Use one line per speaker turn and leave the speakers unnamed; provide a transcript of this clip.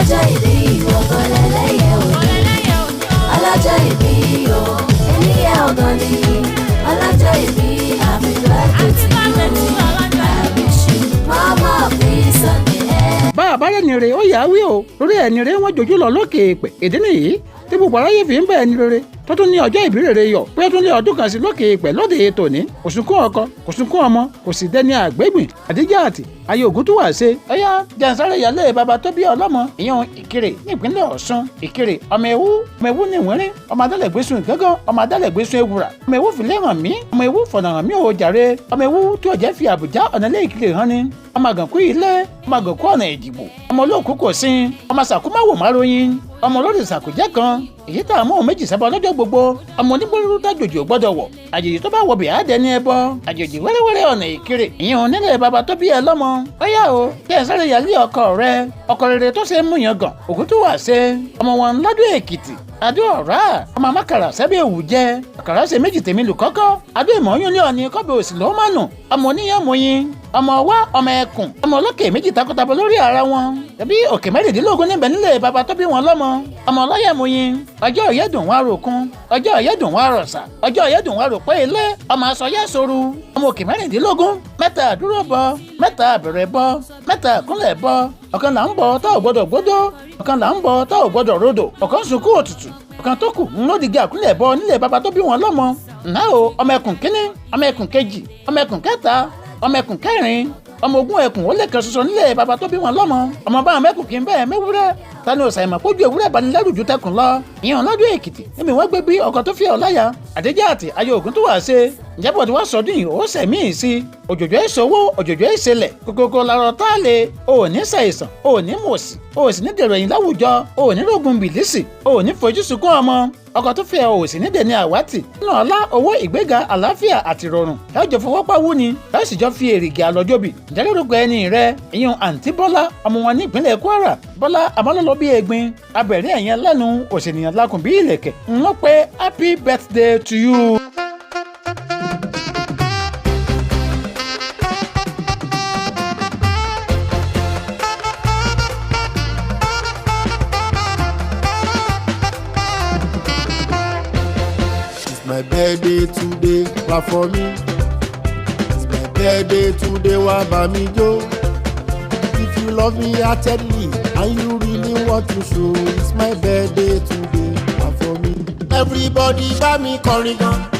ọlọ́jọ́ ìbí ọ̀gọ́ lẹ́lẹ́yẹ òní. ọlọ́jọ́ ìbí o eléyẹ ọ̀gọ́ ni. ọlọ́jọ́ ìbí happy birthday to you. I wish you more more peace on the air.
bá a bá rẹ̀ ní rè ó yà á wí o lórí ẹni rè wọ́n jojú lọ lókè èèpẹ̀ ìdí nìyí tí gbogbo aráyé fi ń bẹ̀ ẹni rere tó tún ní ọjọ́ ìbí rere yọ pé ó tún lé ọdún kan sí lókè èèpẹ̀ lóde tòní kò sunkún ọkọ kò sunkún ọmọ kò sì dẹni àgbégbìn àdíjà àti ayé ògùn tó wà ṣe. ẹyà jẹnsáré yálé bàbá tó bí ọlọ́mọ ìyẹn ìkirè ní ìpínlẹ̀ Ọ̀ṣun ìkirè ọmọ ewu ní ìwínrín ọmọ adálẹ̀gbẹ́sùn gángan ọmọ adálẹ̀gbẹ́sùn ewúrà ọmọ ewu fìlẹ̀ hàn mí ọmọ ewu fọ̀nà hàn mí ò jàre ọmọ ewu tó jẹ́ fi àbújá ọ̀nà ilé ìkirè hàn ni ọmọ àgànkú ilé ọmọ àgànkú ọ̀nà ìdìbò ọmọ olóòkú kò sin ọmọ sàkúmáwò máròyìn ọmọ olórí ìsàkójẹ́ kan èyí tá a mú méjì sábà lọ́jọ́ gbogbo ọmọ onígbòrúurú tájòjì ò gbọ́dọ̀ wọ̀ àjèjì tó bá wọ bìí àdẹni ẹbọ àjèjì wẹ́rẹ́wẹ́rẹ́ ọ̀nà ìkirè ìyẹn onílẹ̀ bàbá tó bí ẹ lọ́mọ ọyá o kí ẹ sáré yálé ọkọ rẹ ọkọ rere tó ṣe é múyàn gàn ògùn tó wà ṣe ọmọ wọn lọ́dún Èkìtì adó ọ̀rá ọmọ amákàrà sẹ́bẹ̀ èwù jẹ àkàrà ṣe méjì tèmi lù kọ́kọ́ adó ìmọ̀ọ́yún ní ọ̀ni kọ́bẹ̀ òsì ló má nù ọmọ oníyàn mọ̀yìn ọmọ ọwá ọmọ ẹkùn ọmọ olókè méjì takọtabo lórí ara wọn tàbí òkè mẹ́rìndínlógún níbẹ̀ nílé bàbá tó bí wọn lọ́mọ ọmọ ọlọ́yẹ̀ mọ̀yìn ọjọ́ ìyẹ́dùn wá ròkun ọjọ́ ìyẹ́dùn wá rọ̀ṣà ọjọ́ ìyẹ́dùn wá rò pé ilé ọmọ aṣọ yẹ́ soru ọmọ òkè mẹ́rìndínlógún mẹ́ta àdúró bọ mẹ́ta àbẹ̀rẹ̀ bọ mẹ́ta àkúnlẹ̀ bọ ọ̀kan là ń bọ tá ò gbọ́dọ̀ gbódó ọ̀kan là ń bọ tá ò gbọ́dọ̀ rodò ọ̀kan sunkún òtútù ọ̀kan tó kù ń lódìgí àkúnlẹ̀ bọ nílé bàbá tó bí wọn lọ́mọ ǹná o ọmọ ẹkùn kínní ọmọ ẹkùn kejì ọmọ ẹkùn kẹta ọmọ ẹkùn kẹrin ọmọ ogún ẹkùn ó lè kan ṣoṣo nílé bàbá tó bí wọn lọ́mọ ọmọ báwọn mẹ́kùn kì í bẹ́ẹ̀ mẹ́wúrẹ́ tani ò ṣàìmọ̀ pójú ewúrẹ́ banilẹ́rù ju tẹkùn lọ ìyẹn lọ́dún Èkìtì níbi wọ́n gbé bí ọkọ̀ tó fi ọláyà àdéjà àti ayé ògùn tó wà ṣe ìjábọ̀ tí wọ́n sọdún yìí ó sẹ̀mí ì sí òjòjò ìṣòwò òjòjò ìṣẹlẹ̀ kòkòkò làrọ̀ tá a lè o ò ní ṣàìsàn o ò ní mòsì o ò sì ní dèrò ẹ̀yìn láwùjọ o ò ní rògùn bìlísì o ò ní fojú sunkún ọmọ ọkọ tó fẹ́ o ò sì ní dẹni àwátì nínú ọlá owó ìgbéga àlàáfíà àti ìrọ̀rùn ẹ jọ fọwọ́pawú ni ẹ sì jọ fi èrìgì àlọ́jọ́bì ǹjẹ́ lórúkọ ẹni rẹ ìyẹn àǹtí Bọ́lá ọmọ wọn ní ìpínlẹ̀ Kwara Bọ́lá amọ́lọ́lọ́ bí egbin abẹ̀rẹ̀ ẹ̀yẹn lẹ́nu òsènìyàn lakùn bí ìlẹ̀kẹ̀ ń wọ́n pé happy birthday to you.
My birthday today, clap for me. It's my birthday today, wa bá mi jó. If you love me heartedly and you really want to show, it's my birthday today, clap for me. Everybody bá mi kọrin gan.